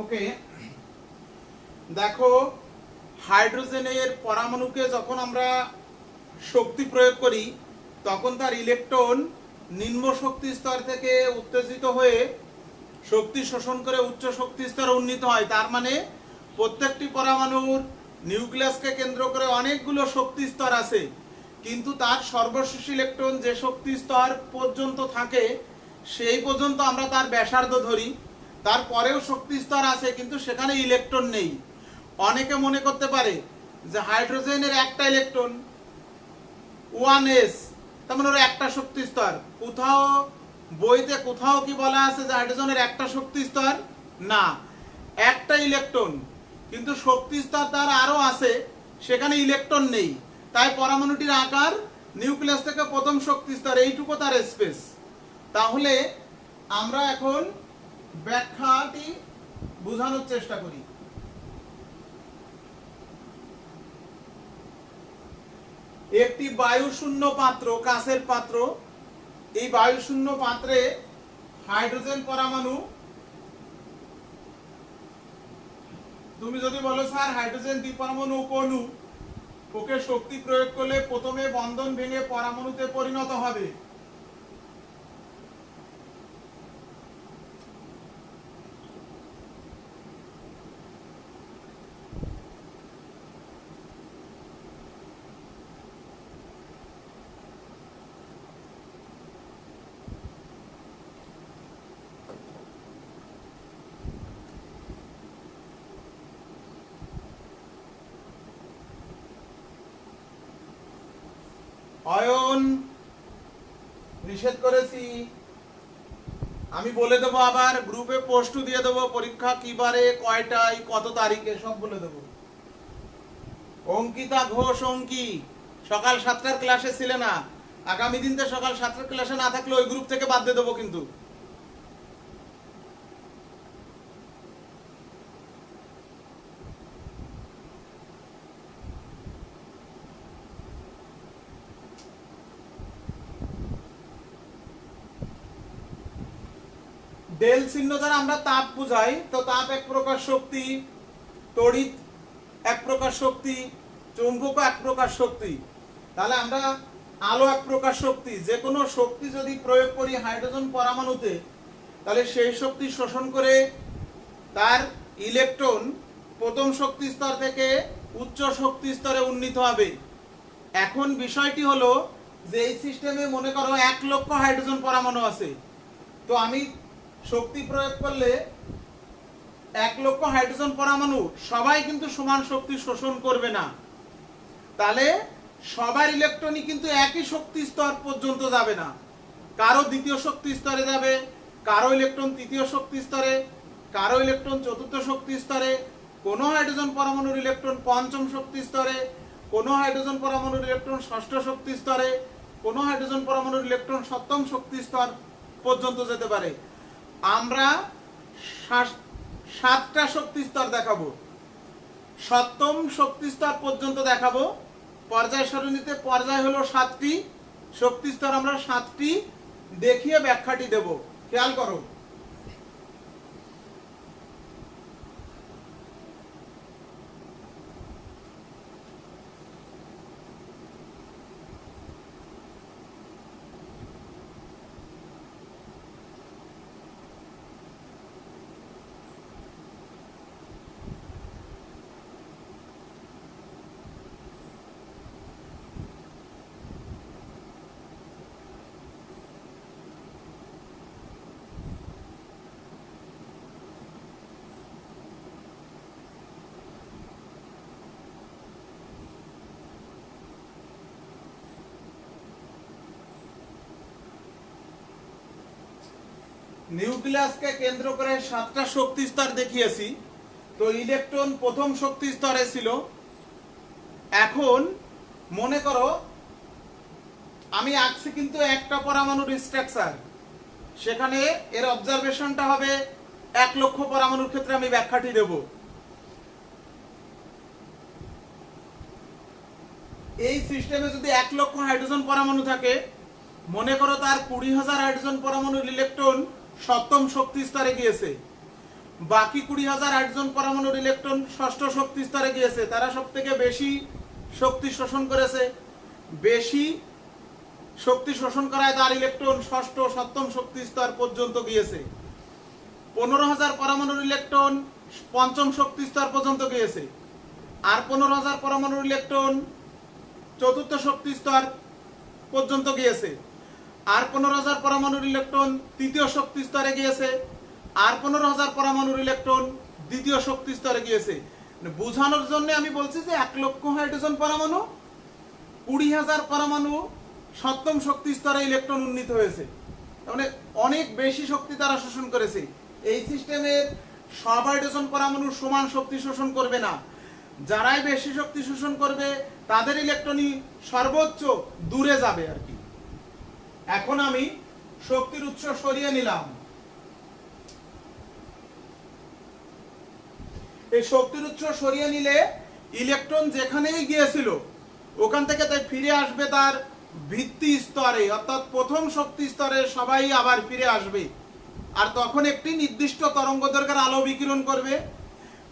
ওকে, দেখো হাইড্রোজেনের পরমাণুকে যখন আমরা শক্তি প্রয়োগ করি তখন তার ইলেকট্রন নিম্ন শক্তি স্তর থেকে উত্তেজিত হয়ে শক্তি শোষণ করে উচ্চ শক্তি স্তরে উন্নীত হয়। তার মানে প্রত্যেকটি পরমাণুর নিউক্লিয়াসকে কেন্দ্র করে অনেকগুলো শক্তি স্তর আছে, কিন্তু তার সর্বশেষ ইলেকট্রন যে শক্তি স্তর পর্যন্ত থাকে সেই পর্যন্ত আমরা তার ব্যাসার্ধ ধরি। তারপরেও শক্তি স্তর আছে কিন্তু সেখানে ইলেকট্রন নেই। অনেকে মনে করতে পারে যে হাইড্রোজেনের একটা ইলেকট্রন 1s, তার মানে ওর একটা শক্তি স্তর। কোথাও বইতে কোথাও কি বলা আছে যে হাইড্রোজেনের একটা শক্তি স্তর? না, একটা ইলেকট্রন, কিন্তু শক্তি স্তর তার আরো আছে, সেখানে ইলেকট্রন নেই। তাই পরমাণুটির আকার নিউক্লিয়াস থেকে প্রথম শক্তি স্তর, এইটুকু তার স্পেস। তাহলে আমরা এখন ব্যাখ্যাটি বোঝানোর চেষ্টা করি। একটি বায়ুশূন্য পাত্র, কাঁচের পাত্র, এই বায়ুশূন্য পাত্রে হাইড্রোজেন পরমাণু, তুমি যদি বলো স্যার হাইড্রোজেন দ্বিপরমাণু উপঅণু, ওকে শক্তি প্রয়োগ করলে প্রথমে বন্ধন ভেঙে পরমাণুতে পরিণত হবে। অয়ন নিষেধ করেছি, আমি বলে দেবো, আবার গ্রুপে পোস্টও দিয়ে দেবো, পরীক্ষা কি বারে, কয়টায়, কত তারিখে, সব বলে দেবো। অঙ্কিতা ঘোষ, অঙ্কি, সকাল 7টার ক্লাসে ছিলে না, আগামী দিন তো সকাল 7টার ক্লাসে না থাকলে ওই গ্রুপ থেকে বাদ দিয়ে দেবো কিন্তু। ডেল চিহ্ন দ্বারা আমরা তাপ বুঝাই, তো তাপ এক প্রকার শক্তি, তড়িৎ এক প্রকার শক্তি, চৌম্বক এক প্রকার শক্তি। তাহলে আমরা আলো এক প্রকার শক্তি, যে কোনো শক্তি যদি প্রয়োগ করি হাইড্রোজেন পরমাণুতে, তাহলে সেই শক্তি শোষণ করে তার ইলেকট্রন প্রথম শক্তি স্তর থেকে উচ্চ শক্তি স্তরে উন্নীত হবে। এখন বিষয়টি হলো যে এই সিস্টেমে মনে করো 1 লক্ষ হাইড্রোজেন পরমাণু আছে, তো আমি শক্তি প্রয়োগ করলে 1 লক্ষ হাইড্রোজেন পরমাণু সবাই কিন্তু সমান শক্তি শোষণ করবে না। তাহলে সবার ইলেকট্রনই কিন্তু একই শক্তি স্তর পর্যন্ত যাবে না, কারো দ্বিতীয় শক্তি স্তরে যাবে, কারো ইলেকট্রন তৃতীয় শক্তি স্তরে, কারো ইলেকট্রন চতুর্থ শক্তি স্তরে, কোন হাইড্রোজেন পরমাণুর ইলেকট্রন পঞ্চম শক্তি স্তরে, কোন হাইড্রোজেন পরমাণুর ইলেকট্রন ষষ্ঠ শক্তি স্তরে, কোন হাইড্রোজেন পরমাণুর ইলেকট্রন সপ্তম শক্তি স্তর পর্যন্ত যেতে পারে। আমরা 7টা শক্তি স্তর দেখাবো, সপ্তম শক্তি স্তর পর্যন্ত দেখাবো। পর্যায় সারণীতে পর্যায় হলো 7টি, শক্তি স্তর আমরা 7টি দেখিয়ে ব্যাখ্যাটি দেব। খেয়াল করো, নিউক্লিয়াসকে কেন্দ্র করে 7টা শক্তি স্তর দেখিয়েছি। তো ইলেকট্রন প্রথম শক্তি স্তরে ছিল। এখন মনে করো আমি আঁকছি কিন্তু একটা পরমাণুর স্ট্রাকচার, সেখানে এর অবজারভেশনটা হবে 1 লক্ষ পরমাণুর ক্ষেত্রে আমি ব্যাখ্যাটি দেব। এই সিস্টেমে যদি 1 লক্ষ হাইড্রোজেন পরমাণু থাকে, মনে করো তার 20,000 হাইড্রোজেন পরমাণুর ইলেকট্রন সপ্তম শক্তি স্তরে গিয়েছে, বাকি 20,000 হাইড্রোজেন পরমাণুর ইলেকট্রন ষষ্ঠ শক্তি স্তরে গিয়েছে, তারা সব থেকে বেশি শক্তি শোষণ করেছে। বেশি শক্তি শোষণ করায় তার ইলেকট্রন ষষ্ঠ সপ্তম শক্তি স্তর পর্যন্ত গিয়েছে। 15,000 পরমাণুর ইলেকট্রন পঞ্চম শক্তি স্তর পর্যন্ত গিয়েছে। আর 15,000 পরমাণুর ইলেকট্রন চতুর্থ শক্তি স্তর পর্যন্ত গিয়েছে। আর 15,000 পরমাণুর ইলেকট্রন তৃতীয় শক্তি স্তরে গিয়েছে। আর 15,000 পরমাণুর ইলেকট্রন দ্বিতীয় শক্তি স্তরে গিয়েছে। বোঝানোর জন্য আমি বলছি যে 1 লক্ষ হাইড্রোজেন পরমাণু 20,000 পরমাণু সপ্তম শক্তি স্তরে ইলেকট্রন উন্নীত হয়েছে, মানে অনেক বেশি শক্তি তারা শোষণ করেছে। এই সিস্টেমের সব হাইড্রোজেন পরমাণু সমান শক্তি শোষণ করবে না। যারাই বেশি শক্তি শোষণ করবে তাদের ইলেকট্রনই সর্বোচ্চ দূরে যাবে আর কি। এখন আমি শক্তির উৎস সরিয়ে নিলাম। এই শক্তির উৎস সরিয়ে নিলে ইলেকট্রন যেখানেই গিয়েছিল ওখান থেকে তাই ফিরে আসবে তার ভিত্তি স্তরে, অর্থাৎ প্রথম শক্তি স্তরে সবাই আবার ফিরে আসবে। আর তখন একটি নির্দিষ্ট তরঙ্গদৈর্ঘ্যের আলো বিকিরণ করবে,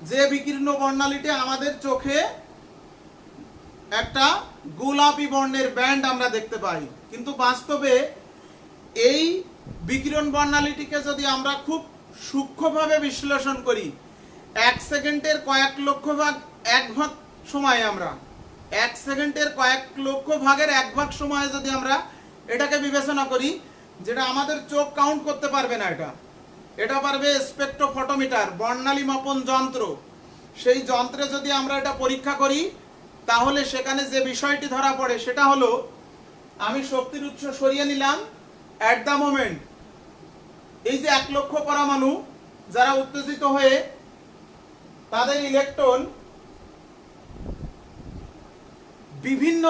যে বিকীর্ণ বর্ণালীতে আমাদের চোখে একটা গোলাপি বর্ণের ব্যান্ড আমরা দেখতে পাই। কিন্তু বাস্তবে এই বিকিরণ বর্ণালীটিকে যদি আমরা খুব সূক্ষ্মভাবে বিশ্লেষণ করি, 1 সেকেন্ডের কয়েক লক্ষ ভাগ 1 ভাগ সময়ে আমরা 1 সেকেন্ডের কয়েক লক্ষ ভাগের 1 ভাগ সময়ে যদি আমরা এটাকে বিবেচনা করি, যেটা আমাদের চোখ কাউন্ট করতে পারবে না, এটা পারবে স্পেকট্রোফটোমিটার, বর্ণালী মাপন যন্ত্র। সেই যন্ত্রে যদি আমরা এটা পরীক্ষা করি তাহলে সেখানে যে বিষয়টি ধরা পড়ে সেটা হলো, আমি শক্তির উৎস সরিয়ে নিলাম, অ্যাট দ্য মোমেন্ট এই যে 1 লক্ষ পরমাণু যারা উত্তেজিত হয়ে তাদের ইলেকট্রন বিভিন্ন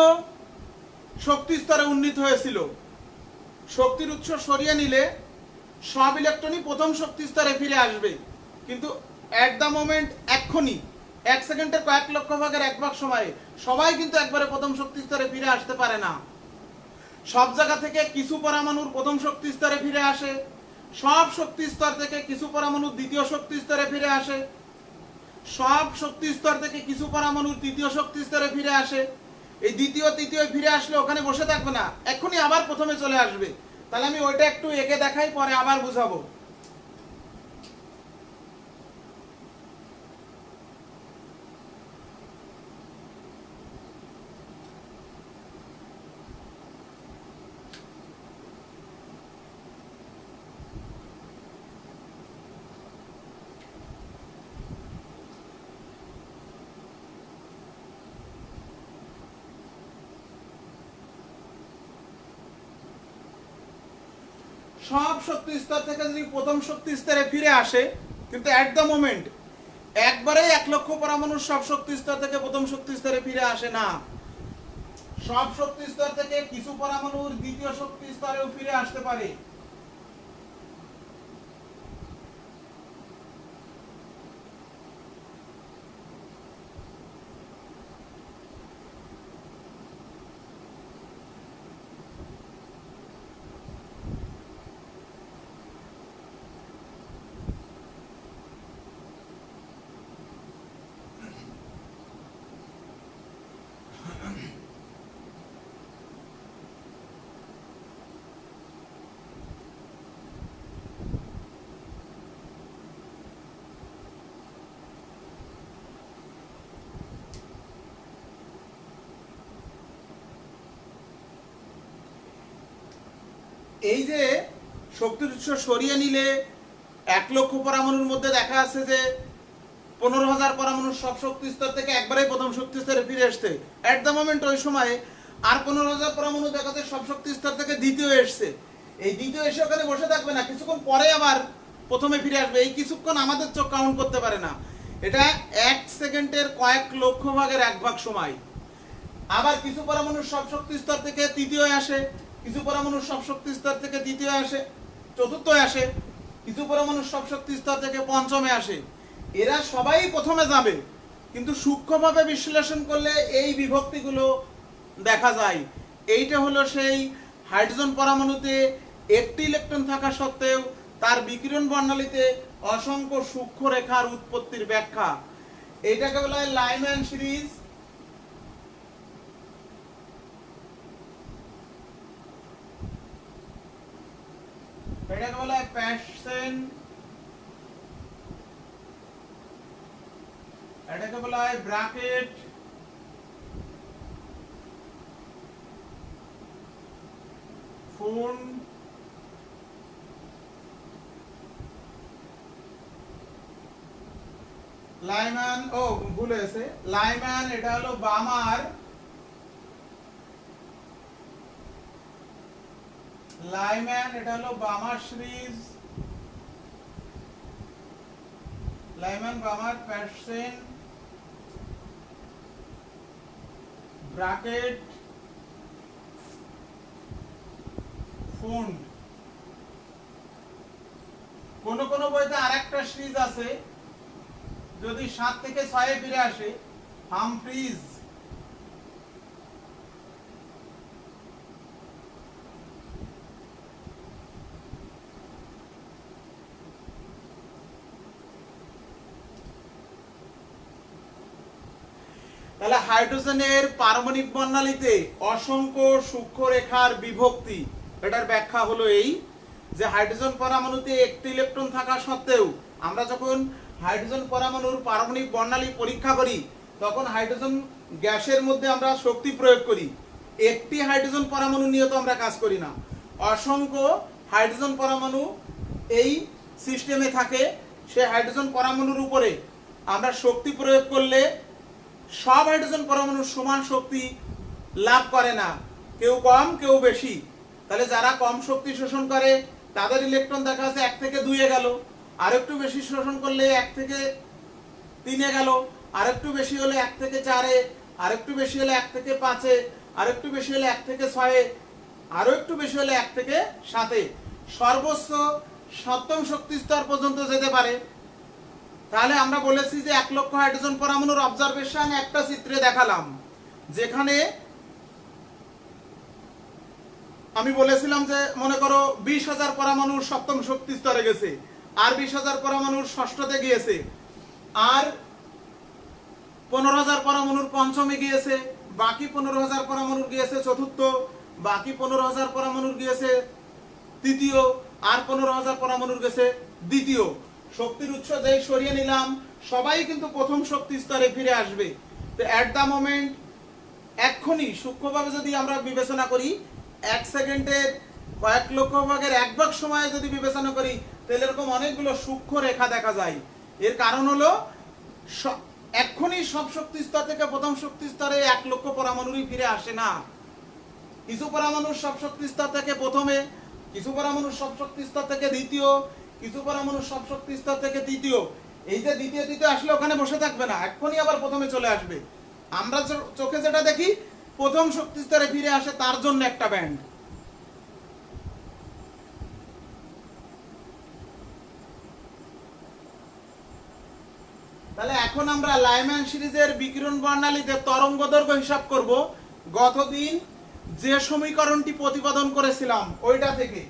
শক্তি স্তরে উন্নীত হয়েছিল, শক্তির উৎস সরিয়ে নিলে সব ইলেকট্রনই প্রথম শক্তি স্তরে ফিরে আসবে। কিন্তু অ্যাট দ্য মোমেন্ট এক্ষুনি 1 সেকেন্ডের কয়েক লক্ষ ভাগের 1 ভাগ সময়ে সবাই কিন্তু একবারে প্রথম শক্তি স্তরে ফিরে আসতে পারে না। সব জায়গা থেকে কিছু পরমাণুর প্রথম শক্তি স্তরে ফিরে আসে, সব শক্তি স্তর থেকে কিছু পরমাণু দ্বিতীয় শক্তি স্তরে ফিরে আসে, সব শক্তি স্তর থেকে কিছু পরমাণু তৃতীয় শক্তি স্তরে ফিরে আসে। এই দ্বিতীয় তৃতীয় ফিরে আসলে ওখানে বসে থাকবে না, এক্ষুনি আবার প্রথমে চলে আসবে। তাহলে আমি ওইটা একটু এঁকে দেখাই, পরে আবার বুঝাবো। সব শক্তি স্তর থেকে যদি প্রথম শক্তি স্তরে ফিরে আসে, কিন্তু অ্যাট দ্য মোমেন্ট একবারেই 1 লক্ষ পরমাণুর সব শক্তি স্তর থেকে প্রথম শক্তি স্তরে ফিরে আসে না। সব শক্তি স্তর থেকে কিছু পরমাণুর দ্বিতীয় শক্তি স্তরেও ফিরে আসতে পারে। এই যে শক্তির উৎস সরিয়ে নিলে 1 লক্ষ পরমাণুর মধ্যে দেখা যাচ্ছে যে 15,000 পরমাণুর সব শক্তি স্তর থেকে একবারেই প্রথম শক্তি স্তরে ফিরে আসতে, অ্যাট দ্য মোমেন্ট ওই সময়ে আর 15,000 পরমাণু দেখা যাচ্ছে সব শক্তি স্তর থেকে দ্বিতীয় এসছে। এই দ্বিতীয় এসে ওখানে বসে থাকবে না, কিছুক্ষণ পরে আবার প্রথমে ফিরে আসবে। এই কিছুক্ষণ আমাদের চোখ কাউন্ট করতে পারে না, এটা 1 সেকেন্ডের কয়েক লক্ষ ভাগের 1 ভাগ সময়। আবার কিছু পরমাণুর সব শক্তি স্তর থেকে তৃতীয় আসে, কিছু পরমাণুর সব শক্তি স্তর থেকে দ্বিতীয় আসে, চতুর্থ আসে, কিছু পরমাণুর সব শক্তি স্তর থেকে পঞ্চমে আসে। এরা সবাই প্রথমে যাবে, কিন্তু সূক্ষ্মভাবে বিশ্লেষণ করলে এই বিভক্তিগুলো দেখা যায়। এইটা হলো সেই হাইড্রোজেন পরমাণুতে একটি ইলেকট্রন থাকা সত্ত্বেও তার বিকিরণ বর্ণালীতে অসংখ্য সূক্ষ্ম রেখার উৎপত্তির ব্যাখ্যা। এটাকে বলা হয় লাইম্যান সিরিজ। এটাকে বলা হয় প্যাশন, এটাকে বলা হয় ব্র্যাকেট, ফোন, লাইম্যান, ও ভুল হয়েছে, লাইম্যান এটা হলো বামার, লাইম্যান এটা হলো Balmer series, Lyman Balmer Paschen Brackett Pfund. কোন কোন বইতে আরেকটা সিরিজ আছে, যদি 7 থেকে 6 ফিরে আসে, হামফ্রিজ। তাহলে হাইড্রোজেনের পারমাণবিক বর্ণালীতে অসংখ্য সূক্ষ্ম রেখার বিভক্তি, এটার ব্যাখ্যা হলো এই যে হাইড্রোজেন পরমাণুতে একটি ইলেকট্রন থাকা সত্ত্বেও আমরা যখন হাইড্রোজেন পরমাণুর পারমাণবিক বর্ণালী পরীক্ষা করি তখন হাইড্রোজেন গ্যাসের মধ্যে আমরা শক্তি প্রয়োগ করি। একটি হাইড্রোজেন পরমাণু নিয়ে তো আমরা কাজ করি না, অসংখ্য হাইড্রোজেন পরমাণু এই সিস্টেমে থাকে। সেই হাইড্রোজেন পরমাণুর উপরে আমরা শক্তি প্রয়োগ করলে সব হাইড্রোজেন পরমাণু সমান শক্তি লাভ করে না, কেউ কম কেউ বেশি। তাহলে যারা কম শক্তি শোষণ করে তাদের ইলেকট্রন দেখা যাচ্ছে 1 থেকে 2 এ গেল, আর একটু বেশি শোষণ করলে 1 থেকে 3 এ গেল, আর একটু বেশি হলে 1 থেকে 4 এ, আর একটু বেশি হলে 1 থেকে 5 এ, আর একটু বেশি হলে 1 থেকে 6 এ, আরো একটু বেশি হলে 1 থেকে 7 এ, সর্বোচ্চ 7ম শক্তি স্তর পর্যন্ত যেতে পারে। তাহলে আমরা বলেছি যে 1 লক্ষ হাইড্রোজেন পরমাণুর অবজারভেশন একটা চিত্রে দেখালাম, যেখানে আমি বলেছিলাম যে মনে করো 20,000 পরমাণুর 7ম শক্তি স্তরে গেছে, আর 20,000 পরমাণুর 6ষ্ঠতে গিয়েছে, আর 15,000 পরমাণুর 5মে গিয়েছে, বাকি 15,000 পরমাণুর গিয়েছে 4র্থ, বাকি 15,000 পরমাণুর গিয়েছে 3য়, আর 15,000 পরমাণুর গেছে 2য়। শক্তির উৎস যেই সরিয়ে নিলাম সবাই কিন্তু প্রথম শক্তি স্তরে ফিরে আসবে। তো এট দা মোমেন্ট এক্ষুনি সূক্ষ্মভাবে যদি আমরা বিবেচনা করি, 1 সেকেন্ডের কয়েক লক্ষ ভাগের 1 ভাগ সময়ে যদি বিবেচনা করি তাহলে এরকম অনেকগুলো সূক্ষ্ম রেখা দেখা যায়। এর কারণ হলো এক্ষুনি সব শক্তি স্তর থেকে প্রথম শক্তি স্তরে 1 লক্ষ পরমাণুরই ফিরে আসে না। কিছু পরমাণুর সব শক্তি স্তর থেকে প্রথমে, কিছু পরমাণুর সব শক্তি স্তর থেকে 2য়, কিছু পরমাণুর সব শক্তি স্তর থেকে 3য়। এই যে 2য় 3য় আসলে ওখানে বসে থাকবে না, এক্ষুনি আবার প্রথমে চলে আসবে। আমরা চোখে যেটা দেখি প্রথম শক্তি স্তরে ফিরে আসে, তার জন্য একটা ব্যান্ড। তাহলে এখন আমরা লাইম্যান সিরিজের বিকিরণ বর্ণালীতে তরঙ্গদৈর্ঘ্য হিসাব করব গতদিন যে সমীকরণটি প্রতিপাদন করেছিলাম ওইটা থেকে।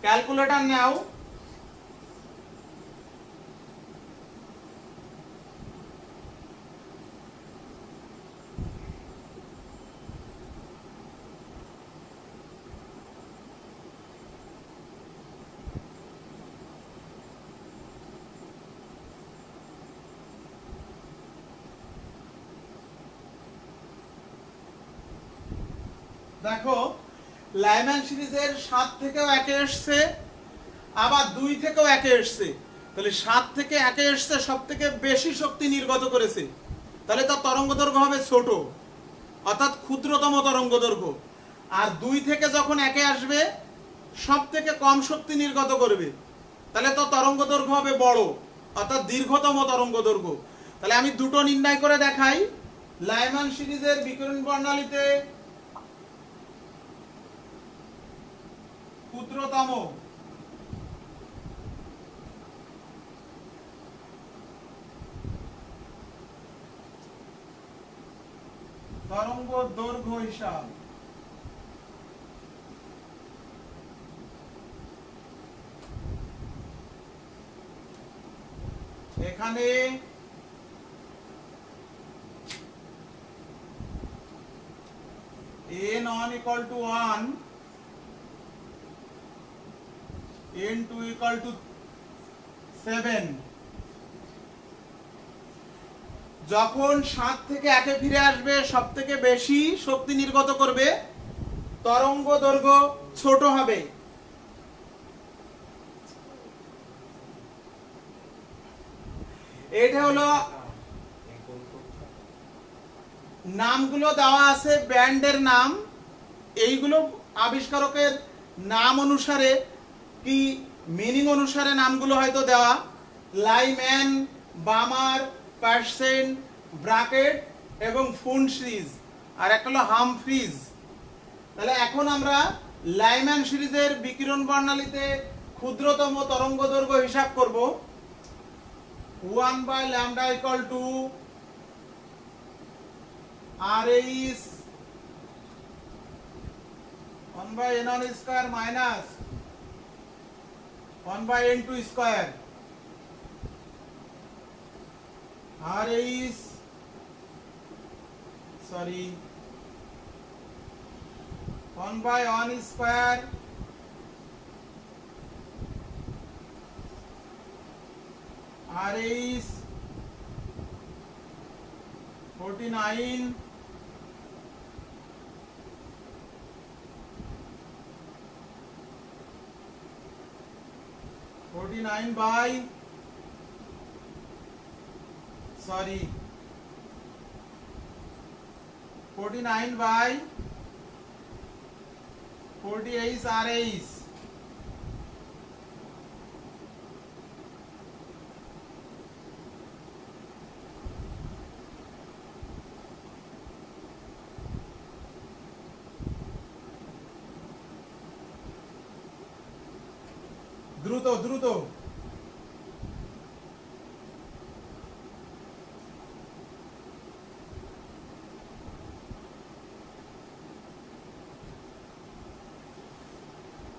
ক্যালকুলেটর নাও। দেখো লাইম্যান সিরিজের 7 থেকেও 1-এ এসছে, আবার 2 থেকেও 1-এ এসছে। তাহলে 7 থেকে 1-এ এসছে সব থেকে বেশি শক্তি নির্গত করেছে, তাহলে তার তরঙ্গদৈর্ঘ্য হবে ছোট, অর্থাৎ ক্ষুদ্রতম তরঙ্গদৈর্ঘ্য। আর 2 থেকে যখন 1-এ আসবে সব থেকে কম শক্তি নির্গত করবে, তাহলে তো তরঙ্গদৈর্ঘ্য হবে বড়, অর্থাৎ দীর্ঘতম তরঙ্গদৈর্ঘ্য। তাহলে আমি দুটো নির্ণয় করে দেখাই। লাইম্যান সিরিজের বিকিরণ বর্ণালীতে ক্ষুদ্রতম তরঙ্গ দৈর্ঘ্য হিসাব, এখানে n1 equal to 1, n2 equal to 7, যখন 7 থেকে 1 ফিরে আসবে সব থেকে বেশি শক্তি নির্গত করবে, তরঙ্গ দৈর্ঘ্য ছোট হবে। এটা হলো নামগুলো দেওয়া আছে ব্যান্ডের নাম, এইগুলো আবিষ্কারকের নাম অনুসারে কি মিনিং অনুসারে নামগুলো হয়তো দেওয়া, লাইম্যান, বামার, পার্সেন, ব্রাকেট এবং ফুনসিজ, আর একটা হলো হামফ্রিজ। তাহলে এখন আমরা লাইম্যান সিরিজের বিকিরণ বর্ণালীতে ক্ষুদ্রতম তরঙ্গ দৈর্ঘ্য হিসাব করব। 1/λ equal to RAS 1/n1 square minus 1/n2 square. RAS, sorry, 1/1 square RAS 49 by, sorry, 49 by 48 RAS. দ্রুত দ্রুত,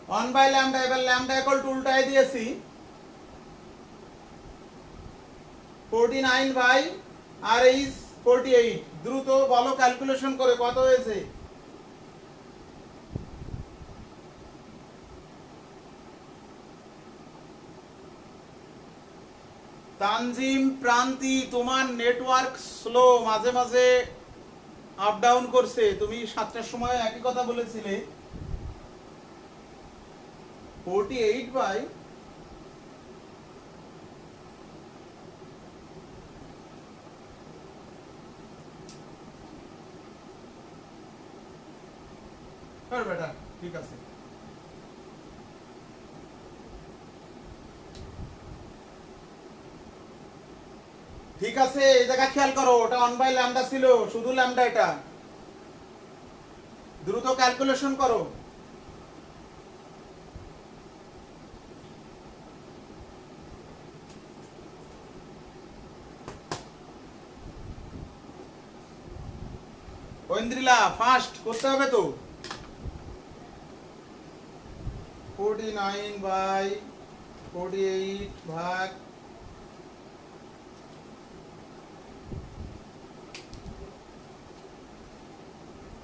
ওয়ান বাই ল্যামডা, এবার ল্যামডা ইকুয়াল টু উল্টায় দিয়েছি 49 বাই আর ইজ 48। দ্রুত বলো ক্যালকুলেশন করে কত হয়েছে। তানজিম, প্রান্তি, তোমার নেটওয়ার্ক স্লো, মাঝে মাঝে আপ ডাউন করছে। তুমি 7টার সময় একই কথা বলেছিলে। 48 বাই বেটা, ঠিক আছে। ঠিক আছে, এই জায়গা খেয়াল করো, ওটা 1 বাই ল্যামডা ছিল, শুধু ল্যামডা। এটা দ্রুত ক্যালকুলেশন করো। ঐন্দ্রিলা, ফাস্ট করতে হবে তো। 49 বাই 48 ভাগ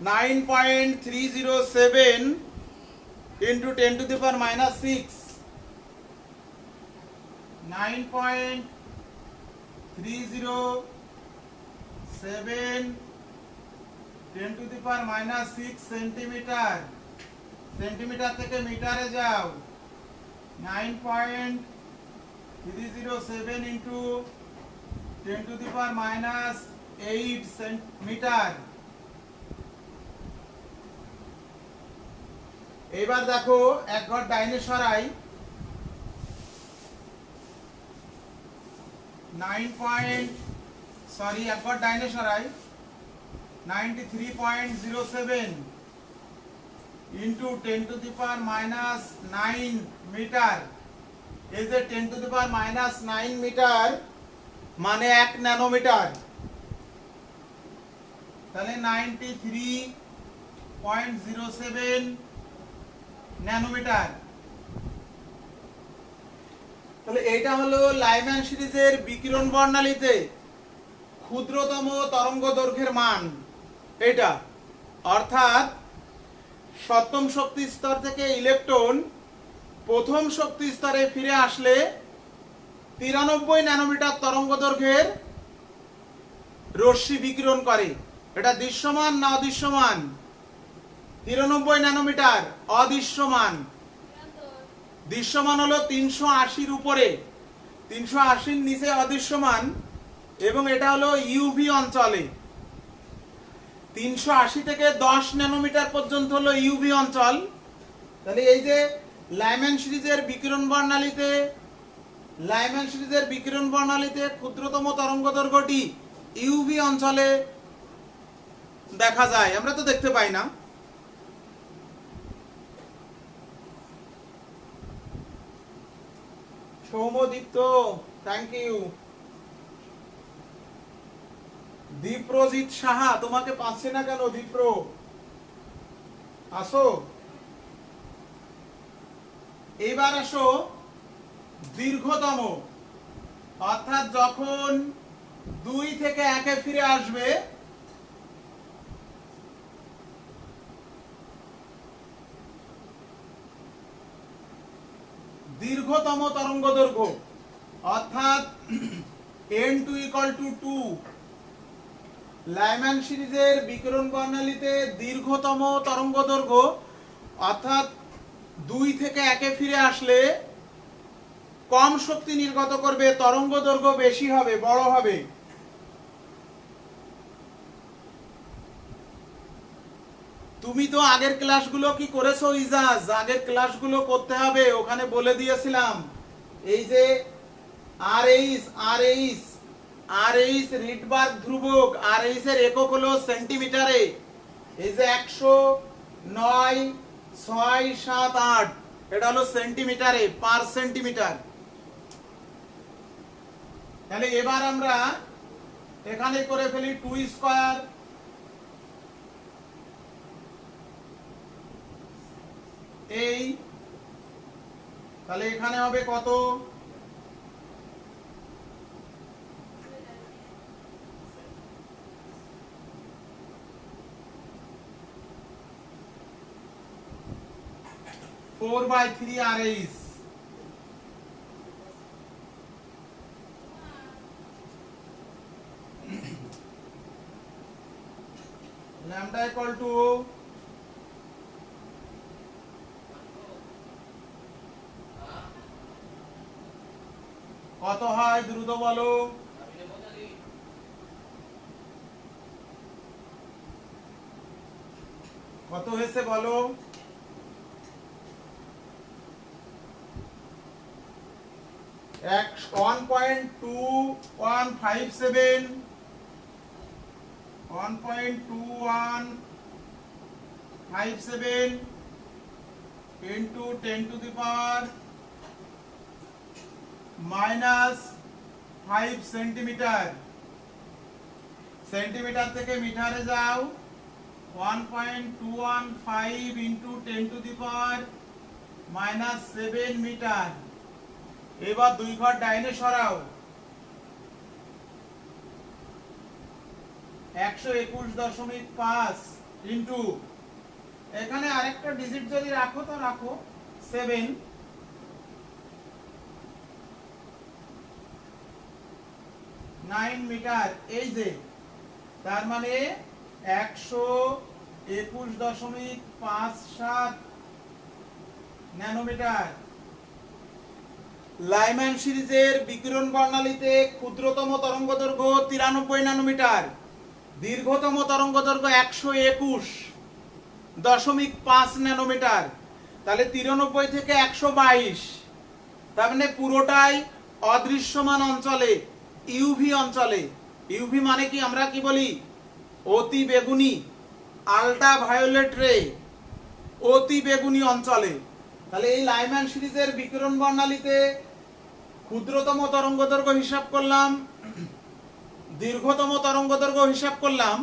9.307 into 10 to the power minus 6. 9.307 10 to the power minus 6 centimetre. Centimetre থেকে মিটারে যাও। 9.307 into 10 to the power minus 8 centimetre. এবার দেখো এক ঘর ডাইনে সরাই। এক ঘর ডাইনে সরাই 93.07 into 10 to the power minus 9 metre. এই যে 10 to the power minus 9 metre মানে 1 ন্যানোমিটার। তাহলে 93.07 ন্যানোমিটার। তাহলে এইটা হলো লাইম্যান সিরিজের বিকিরণ বর্ণালীতে ক্ষুদ্রতম তরঙ্গ দৈর্ঘ্যের মান। এটা অর্থাৎ সপ্তম শক্তি স্তর থেকে ইলেকট্রন প্রথম শক্তি স্তরে ফিরে আসলে 93 ন্যানোমিটার তরঙ্গ দৈর্ঘ্যের রশ্মি বিকিরণ করে। এটা দৃশ্যমান না অদৃশ্যমান? 93 ন্যানোমিটার। অদৃশ্যমান। দৃশ্যমান হলো 380-র উপরে, 380-র নিচে অদৃশ্যমান। এবং এটা হলো ইউভি অঞ্চলে। 380 থেকে 10 ন্যানোমিটার পর্যন্ত হলো ইউভি অঞ্চল। তাহলে এই যে লাইম্যান সিরিজের বিকিরণ বর্ণালীতে ক্ষুদ্রতম তরঙ্গ দৈর্ঘ্যটি ইউভি অঞ্চলে দেখা যায়, আমরা তো দেখতে পাই না। Soumadipta, thank you. দীপ্রজিৎ সাহা, তোমাকে পাচ্ছে না কেন? দীপ্র, আসো। এইবার আসো দীর্ঘতম, অর্থাৎ যখন 2 থেকে 1-এ ফিরে আসবে দীর্ঘতম তরঙ্গ দৈর্ঘ্য, অর্থাৎ n2 = 2। লাইম্যান সিরিজের বিকিরণ বর্ণালীতে দীর্ঘতম তরঙ্গ দৈর্ঘ্য অর্থাৎ 2 থেকে 1-এ ফিরে আসলে কম শক্তি নির্গত করবে, তরঙ্গ দৈর্ঘ্য বেশি হবে, বড় হবে। তুমি তো আগের ক্লাসগুলো কি করেছো ইজাজ? আগের ক্লাসগুলো করতে হবে, ওখানে বলে দিয়েছিলাম। এই যে আরএইচ রিডবার্গ ধ্রুবক, আরএইচ এর একক হলো সেন্টিমিটারে। এই যে 109, 6, 7, 8, এটা হলো সেন্টিমিটারে, পার সেন্টিমিটার। তাহলে এবার আমরা এখানে করে ফেলি 2²। এই তাহলে এখানে হবে কত? Four by three RH। Lambda equal to কত হয় দ্রুত বলো? কত হয়েছে বলো? 1.2157 1.2157 into 10 to the power -5 centimetre. Centimetre থেকে মিটারে যাও, 1.215 into 10 to the power -7 metre. এবার 2 ঘর ডাইনে সরাও, 121.5 ইনটু এখানে আরেকটা ডিজিট যদি রাখো তো রাখো 7 9 মিটার। এই যে তার মানে 121.57 ন্যানোমিটার। লাইম্যান সিরিজের বিকিরণ বর্ণালীতে ক্ষুদ্রতম তরঙ্গদৈর্ঘ্য 93 ন্যানোমিটার, দীর্ঘতম তরঙ্গদৈর্ঘ্য 121.5 ন্যানোমিটার। তাহলে 93 থেকে 122, তার মানে পুরোটাই অদৃশ্যমান অঞ্চলে, ইউভি অঞ্চলে। ইউভি মানে কি আমরা কি বলি? অতি বেগুনি, আল্ট্রা ভায়োলেট রে, অতি বেগুনি অঞ্চলে। তাহলে এই লাইম্যান সিরিজের বিকিরণ বর্ণালীতে ক্ষুদ্রতম তরঙ্গদৈর্ঘ্য হিসাব করলাম, দীর্ঘতম তরঙ্গদৈর্ঘ্য হিসাব করলাম।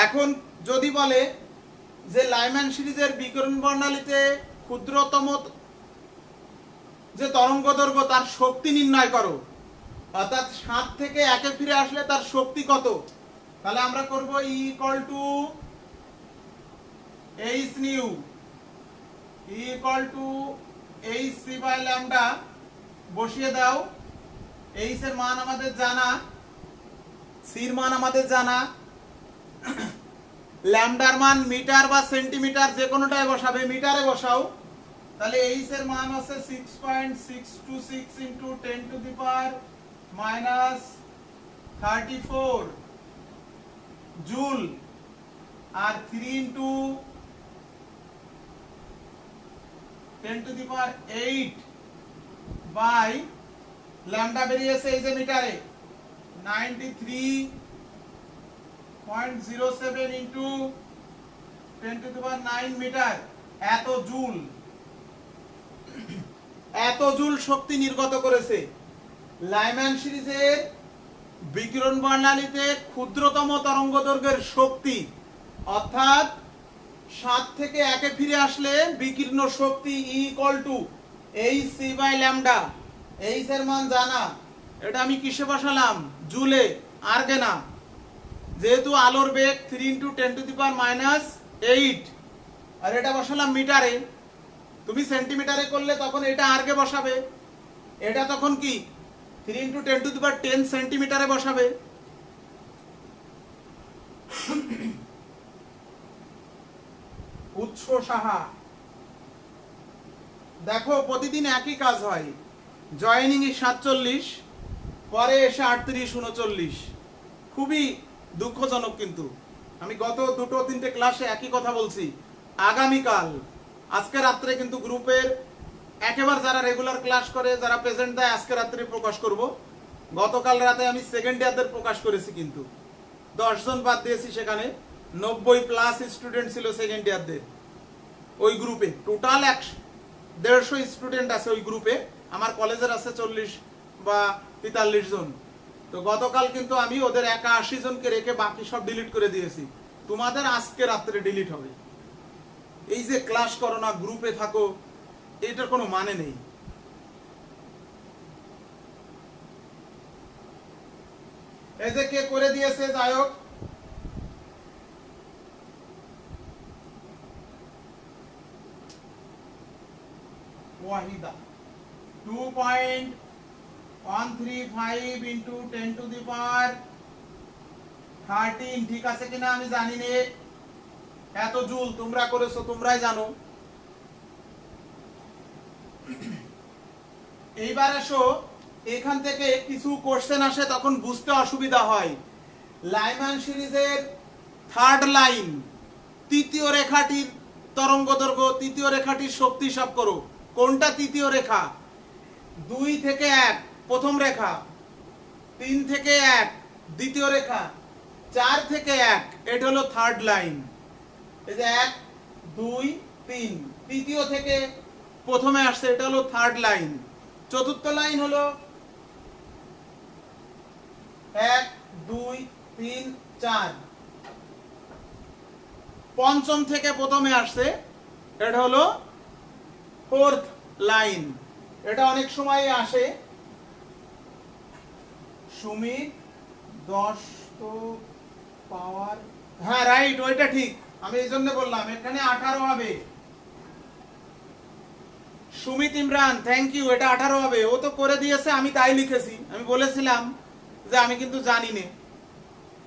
এখন যদি বলে যে লাইম্যান সিরিজের বিকিরণ বর্ণালীতে ক্ষুদ্রতম যে তরঙ্গ দৈর্ঘ্য তার শক্তি নির্ণয় করো, অর্থাৎ 7 থেকে 1 ফিরে আসলে তার শক্তি কত। তাহলে আমরা করব E equal to H nu, E equal to H C by lambda বসিয়ে দাও। এইচ এর মান আমাদের জানা, সির মান আমাদের জানা, ল্যামডার মান মিটার বা সেন্টিমিটার যে কোনোটায় বসাবে, মিটারে বসাও। তাহলে এইচ এর মান আছে 6.626 into 10 to the power minus 34 joule, আর 3 into 10 to the power 8 by lambda বেরিয়েছে এই যে মিটারে 93.07 into 10 to the power 9 metre, এত জুল। এত জুল শক্তি নির্গত করেছে। লাইম্যান সিরিজের বিকিরণ বর্ণালীতে ক্ষুদ্রতম তরঙ্গদৈর্ঘ্যের শক্তি, অর্থাৎ 7 থেকে 1 ফিরে আসলে বিকীর্ণ শক্তি E equal to H C by lambda. H এর মান জানা, এটা আমি কিসে বসালাম? জুলে, আর্গে না। যেহেতু আলোর বেগ 3 into 10 to the power minus 8, আর এটা বসালাম মিটারে। তুমি সেন্টিমিটারে করলে তখন এটা আর্গে বসাবে, এটা তখন কি 3 ইনটু 10 টু দি পাওয়ার 10 সেন্টিমিটারে বসাবে। উৎস সাহা, দেখো প্রতিদিন একই কাজ হয়। জয়েনিং 47, পরে এসে 38 39, খুবই দুঃখজনক। কিন্তু আমি গত 2-3টে ক্লাসে একই কথা বলছি। আগামীকাল আজকে রাত্রে কিন্তু গ্রুপের একেবারে যারা রেগুলার ক্লাস করে, যারা প্রেজেন্ট দেয়, আজকে রাত্রে প্রকাশ করব। গতকাল রাতে আমি সেকেন্ড ইয়ারদের প্রকাশ করেছি, কিন্তু 10 জন বাদ দিয়েছি। সেখানে 90+ স্টুডেন্ট ছিল সেকেন্ড ইয়ারদের ওই গ্রুপে। টোটাল 150 স্টুডেন্ট আছে ওই গ্রুপে, আমার কলেজের আছে 40 বা 43 জন। তো গতকাল কিন্তু আমি ওদের 81 জনকে রেখে বাকি সব ডিলিট করে দিয়েছি। তোমাদের আজকে রাত্রে ডিলিট হবে। এই যে ক্লাস করো না, গ্রুপে থাকো, এটার কোনো মানে নেই। এই যে কে করে দিয়েছে, যাই হোক, ওয়াহিদা 2.135 ইনটু 10 টু দি পাওয়ার 13, ঠিক আছে কিনা আমি জানি না। এত জুল তোমরা করেছো, তোমরাই জানো। এইবার আসো, এখান থেকে কিছু কোশ্চেন আসে, তখন বুঝতে অসুবিধা হয়। লাইম্যান সিরিজের থার্ড লাইন, তৃতীয় রেখাটির তরঙ্গদৈর্ঘ্য, তৃতীয় রেখাটির শক্তি হিসাব করো। কোনটা তৃতীয় রেখা? 2 থেকে 1 প্রথম রেখা, 3 থেকে 1 দ্বিতীয় রেখা, 4 থেকে 1 এটা হলো থার্ড লাইন। এই যে 1 2 3 তৃতীয় থেকে প্রথমে আসছে, এটা হলো থার্ড লাইন। চতুর্থ লাইন হলো 1 2 3 4, পঞ্চম থেকে প্রথমে আসছে, এটা হলো ফোর্থ লাইন। এটা অনেক সময় আসে। সুমিত 10 তো পাওয়ার, হ্যাঁ রাইট, ওইটা ঠিক। আমি এই জন্য বললাম এখানে 18 হবে। Sumit Imran, thank you. এটা 18 হবে, ও তো করে দিয়েছে, আমি তাই লিখেছি। আমি বলেছিলাম যে আমি কিন্তু জানি না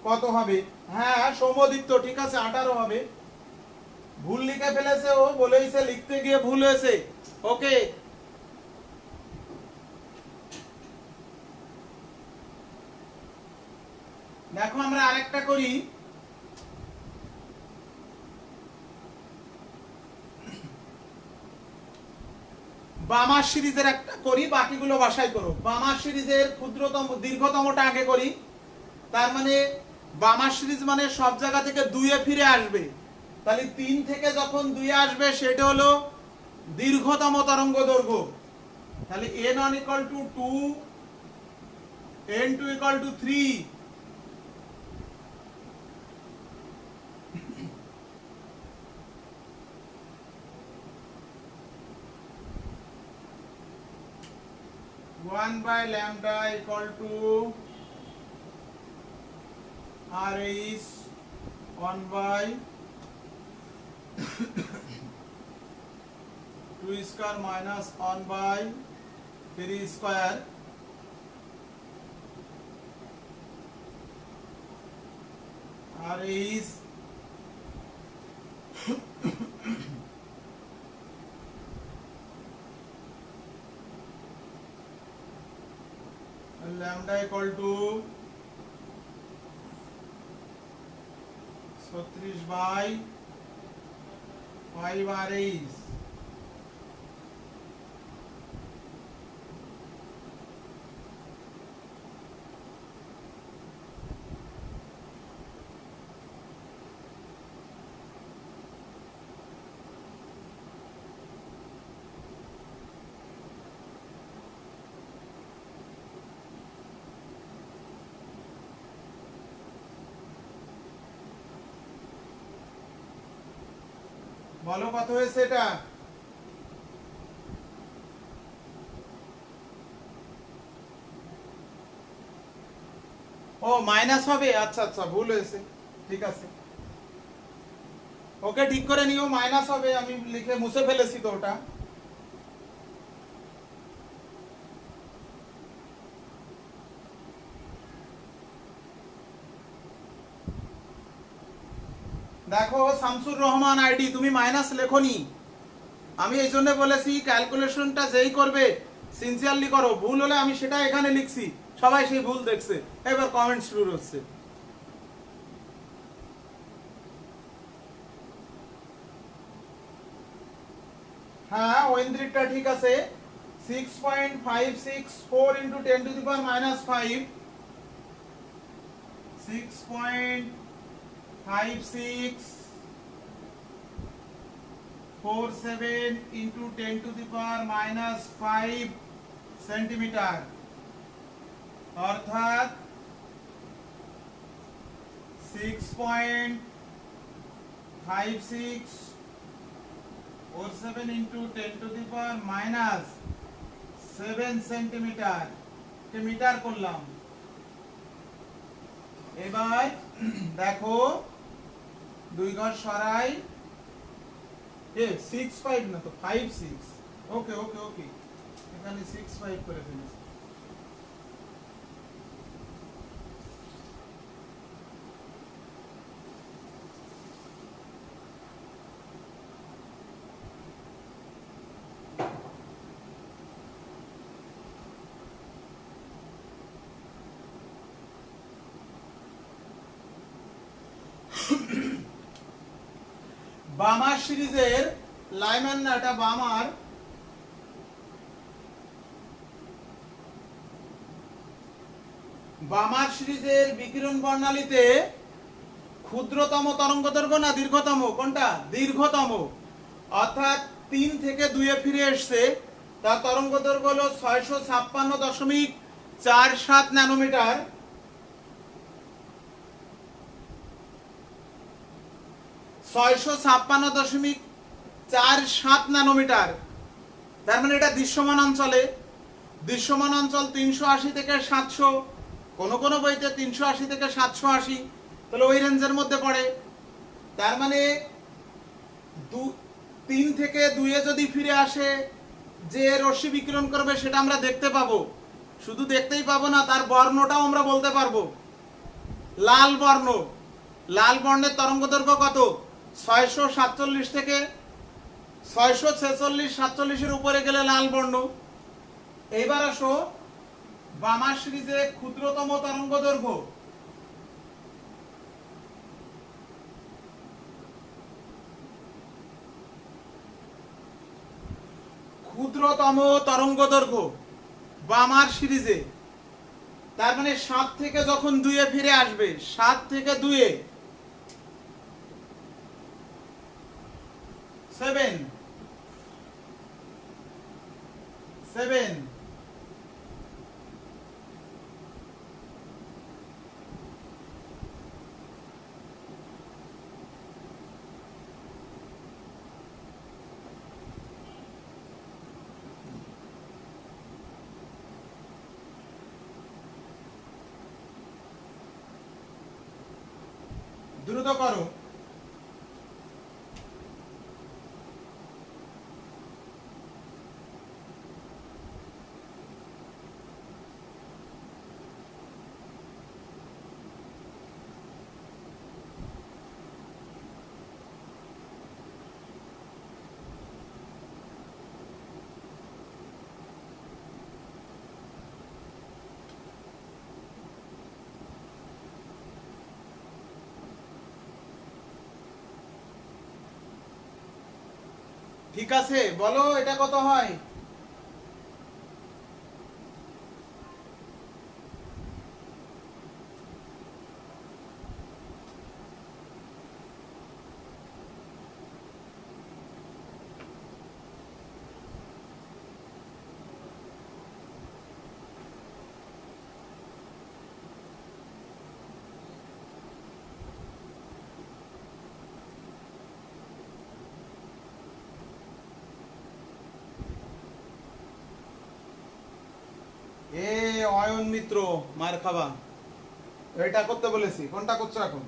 কত হবে। হ্যাঁ সৌমদীপ্ত, ঠিক আছে 18 হবে। ভুল লিখে ফেলেছে ও, বলেইছে লিখতে গিয়ে ভুল হয়েছে। ওকে, দেখো আমরা আরেকটা করি। বামার সিরিজের একটা করি, বাকিগুলো বাসায় করো। বামার সিরিজের ক্ষুদ্রতম দীর্ঘতমটা আগে করি। তার মানে বামার সিরিজ মানে সব জায়গা থেকে 2-এ ফিরে আসবে। তাহলে 3 থেকে যখন 2-এ আসবে সেটা হলো দীর্ঘতম তরঙ্গ দৈর্ঘ্য। তাহলে n1 = 2, n2 = 3। 1 by lambda equal to r is 1 by 2 square minus 1 by 3 square r is lambda equal to 36 by 5 r is বলো কত হয়েছে এটা ও মাইনাস হবে আচ্ছা আচ্ছা ভুল হয়েছে ঠিক আছে ওকে ঠিক করে নিও মাইনাস হবে আমি লিখে মুছে ফেলেছি তো ওটা দেখো শামসুর রহমান আইডি তুমি মাইনাস লেখনি আমি এই জন্য বলেছি ক্যালকুলেশনটা যেই করবে সিনসিয়ারলি করো ভুল হলে আমি সেটা এখানে লিখছি সবাই সেই ভুল দেখছে এবার কমেন্ট শুরু হচ্ছে হ্যাঁ ঐন্দ্রিকটা ঠিক আছে 6.564 into 10 to the power minus 5 6.5647 into 10 to the power minus 5 centimetre অর্থাৎ 6.5647 into 10 to the power minus 7 centimetre কে মিটার করলাম এবার দেখো দুই ঘর সরাই 65 না তো 56 ওকে ওকে ওকে এখানে 65 করে ফেলেছি বামার সিরিজের লাইম্যান না এটা বামার সিরিজের বিকিরণ বর্ণালীতে ক্ষুদ্রতম তরঙ্গদৈর্ঘ্য না দীর্ঘতম কোনটা দীর্ঘতম অর্থাৎ 3 থেকে 2 এ ফিরে আসছে তার তরঙ্গদৈর্ঘ্য হলো 656.47 ন্যানোমিটার 656.47 ন্যানোমিটার তার মানে এটা দৃশ্যমান অঞ্চলে দৃশ্যমান অঞ্চল 380 থেকে 700 কোন কোন বইতে 380 থেকে 780 তাহলে ওই রেঞ্জের মধ্যে পড়ে তার মানে 3 থেকে 2 এ যদি ফিরে আসে যে রশ্মি বিকিরণ করবে সেটা আমরা দেখতে পাবো শুধু দেখতেই পাবো না তার বর্ণটাও আমরা বলতে পারবো লাল বর্ণের তরঙ্গদৈর্ঘ্য কত 647 থেকে 646 এর উপরে গেলে লাল বর্ণ এইবার আসো বামার সিরিজে ক্ষুদ্রতম তরঙ্গদৈর্ঘ্য বামার সিরিজে তার মানে 7 থেকে যখন 2 এ ফিরে আসবে 7 থেকে 2 এ 7 7 দ্রুত করো। ঠিক আছে, বলো এটা কত হয়? এ অয়ন মিত্র, মার খাবা। এটা করতে বলেছি, কোনটা করছো এখন?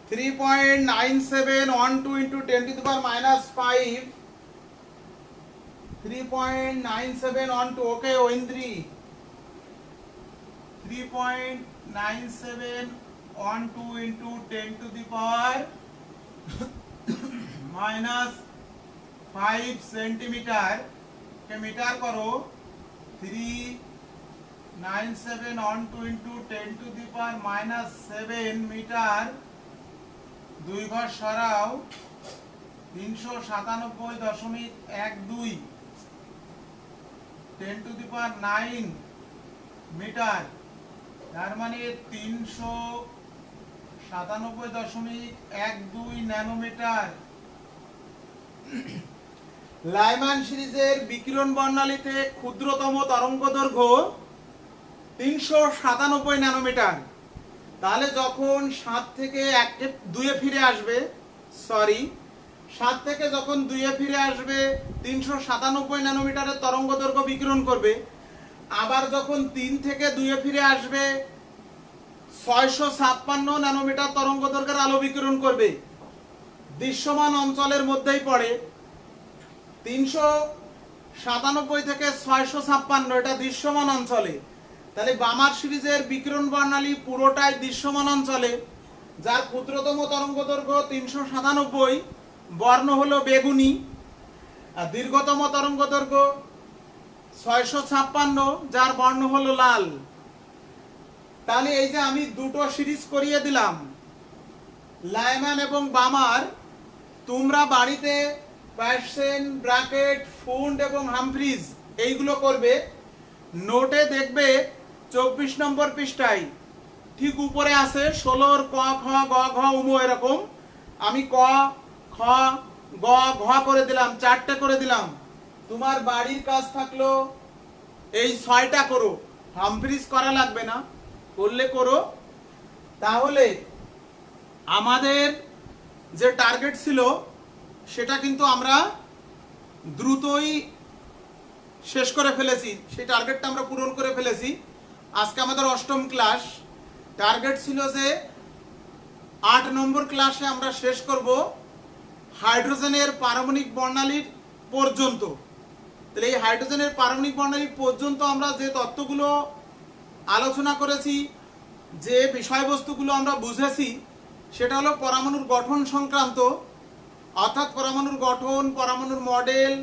(3.9712 into 10 to the power minus 5). 3.9712, okay Oindri, 3.9712 into 10 to the power minus 5 centimetre के मीटर करो। 39712 into 10 to the power minus 7 metre, দুই ঘর সরাও 397.12 10 to the power 9 মিটার, তার মানে 397.12 ন্যানোমিটার। লাইমান সিরিজের বিকিরণ বর্ণালীতে ক্ষুদ্রতম তরঙ্গদৈর্ঘ্য 397 ন্যানোমিটার। তাহলে যখন 7 থেকে 2 ফিরে আসবে, সরি 7 থেকে যখন 2 ফিরে আসবে 397 ন্যানোমিটারের তরঙ্গদৈর্ঘ্য বিকিরণ করবে। আবার যখন 3 থেকে 2 ফিরে আসবে 656 ন্যানোমিটার তরঙ্গদৈর্ঘ্যের আলো বিকিরণ করবে। দৃশ্যমান অঞ্চলের মধ্যেই পড়ে। 397 থেকে 656 এটা দৃশ্যমান অঞ্চলে। তাহলে বামার সিরিজের বিকিরণ বর্ণালী পুরোটাই দৃশ্যমান অঞ্চলে, যার ক্ষুদ্রতম তরঙ্গদৈর্ঘ্য 397, বর্ণ হলো বেগুনি, আর দীর্ঘতম তরঙ্গদৈর্ঘ্য 656, যার বর্ণ হলো লাল। তাহলে এই যে আমি দুটো সিরিজ করিয়ে দিলাম, লাইম্যান এবং বামার, তোমরা বাড়িতে পার্সেন, ব্র্যাকেট, ফুন্ড এবং হামফ্রিজ এইগুলো করবে। নোটে দেখবে 24 নম্বর পৃষ্ঠায় ঠিক উপরে আছে 16 ক, খ, গ, ঘ, উম এরকম। আমি ক, খ, গ, ঘ করে দিলাম, 4টে করে দিলাম। তোমার বাড়ির কাজ থাকলো এই 6টা করো, হামফ্রিজ করা লাগবে না, করলে করো। তাহলে আমাদের যে টার্গেট ছিল সেটা কিন্তু আমরা দ্রুতই শেষ করে ফেলেছি, সেই টার্গেটটা আমরা পূরণ করে ফেলেছি। আজকে আমাদের 8ম ক্লাস, টার্গেট ছিল যে 8 নম্বর ক্লাসে আমরা শেষ করব হাইড্রোজেনের পারমাণবিক বর্ণালীর পর্যন্ত। তাহলে এই হাইড্রোজেনের পারমাণবিক বর্ণালী পর্যন্ত আমরা যে তত্ত্বগুলো আলোচনা করেছি, যে বিষয়বস্তুগুলো আমরা বুঝেছি, সেটা হলো পরমাণুর গঠন সংক্রান্ত, অর্থাৎ পরমাণুর গঠন, পরমাণুর মডেল,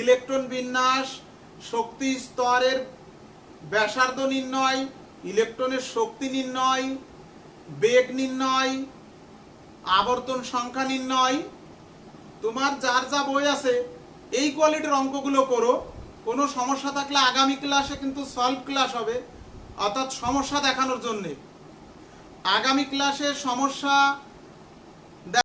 ইলেকট্রন বিন্যাস, শক্তি স্তরের ব্যাসার্ধ নির্ণয়, ইলেকট্রনের শক্তি নির্ণয়, বেগ নির্ণয়, আবর্তন সংখ্যা নির্ণয়। তোমার যার যা বই আছে এই কোয়ালিটির অঙ্কগুলো করো। কোনো সমস্যা থাকলে আগামী ক্লাসে কিন্তু সলভ ক্লাস হবে, অর্থাৎ সমস্যা দেখানোর জন্যে। আগামী ক্লাসে সমস্যা